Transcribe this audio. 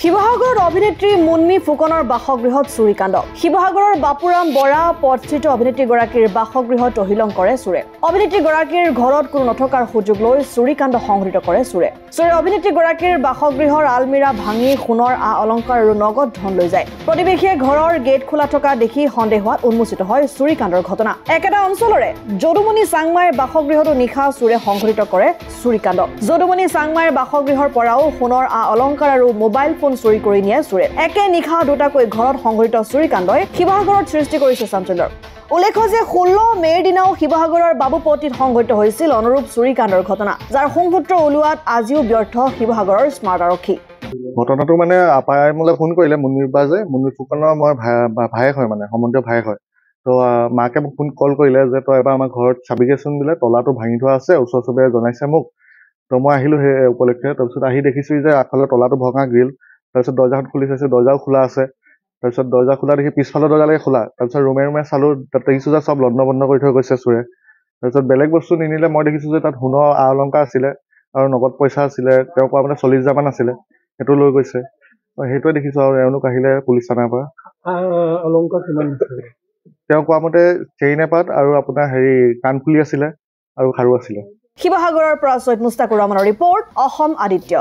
শিৱসাগৰত অভিনেত্ৰী মুন্মি ফুকনৰ বাসগৃহত চুৰিকাণ্ড। শিৱসাগৰৰ বাপুৰাম বৰা পথস্থিত অভিনেত্ৰীগৰাকীৰ বাসগৃহত তহিলং কৰে চোৰে। অভিনেত্ৰীগৰাকীৰ ঘৰত কোনো নথকাৰ সুযোগ লৈ চুৰিকাণ্ড সংঘটিত কৰে চোৰে। চোৰে অভিনেত্ৰীগৰাকীৰ বাসগৃহৰ আলমিৰা ভাঙি সোণৰ অলংকাৰ আৰু নগদ ধন লৈ যায়। প্ৰতিবেশীয়ে ঘৰৰ গেট খোলা থকা দেখি সন্দেহ হোৱাত উন্মোচিত হয় চুৰিকাণ্ডৰ ঘটনা। একেটা অঞ্চলৰে যদুমণি চাংমাইৰ বাসগৃহতো নিশা চোৰে সংঘটিত কৰে চুৰিকাণ্ড। যদুমণি চাংমাইৰ বাসগৃহৰ পৰাও সোণৰ অলংকাৰ আৰু মোবাইল ফোন চুৰি কৰি নিয়ে চোৰে। একে নিশা দুটাকৈ ঘৰত সংঘটিত চুৰিকাণ্ডই শিৱসাগৰত সৃষ্টি কৰিছে চাঞ্চল্যৰ। উল্লেখ্য যে 16 মে'ৰ দিনাও শিৱসাগৰৰ বাবুপট্টিত সংঘটিত হৈছিল অনুৰূপ চুৰিকাণ্ডৰ ঘটনা, যাৰ সংসূত্ৰ ওলোৱাত আজিও ব্যৰ্থ শিৱসাগৰৰ স্মাৰ্ট আৰক্ষী। ঘটনাটো মানে আপাই মোলৈ ফোন কৰিলে মুন্মিৰ পৰা যে মুন্মি ফুকনৰ মই ভায়েক হয়, মানে সম্বন্ধীয় ভায়েক হয়। তো মাকে মোক কল কৰিলে যে তই এবাৰ আমাৰ ঘৰত চাবিগেচোন বোলে, তলাটো ভাঙি থোৱা আছে, ওচৰ চুবুৰীয়াই জনাইছে মোক। তো মই আহিলোঁ সেই উপলক্ষে। তাৰপিছত আহি দেখিছোঁ যে আগফালে তলাটো ভঙা গ্ৰিল, তাৰপিছত দৰ্জাখন খুলি চাইছোঁ, দৰ্জাও খোলা আছে। তাৰপিছত দৰ্জা খোলা দেখি পিছফালৰ দৰ্জালৈকে খোলা। তাৰপিছত ৰুমে চালোঁ, তাত দেখিছোঁ যে চব বন্ধ কৰি থৈ গৈছে চোৰে। তাৰপিছত বেলেগ বস্তু নিনিলে। মই দেখিছোঁ যে তাত সোণৰ অলংকাৰ আছিলে আৰু নগদ পইচা আছিলে, তেওঁ কোৱা মানে 40,000 মান আছিলে, সেইটো লৈ গৈছে। সেইটোৱে দেখিছোঁ। আৰু এওঁলোক আহিলে পুলিচ থানাৰ পৰা। অলংকাৰ কিমান আছিলে? তেওঁ কোৱা মতে চেইন এপাত আৰু আপোনাৰ কাণফুলি আছিলে আৰু খাৰু আছিলে। শিৱসাগৰৰ পৰা চৈয়দ মুস্তাকুৰ ৰহমানৰ ৰিপৰ্ট, অসম আদিত্য।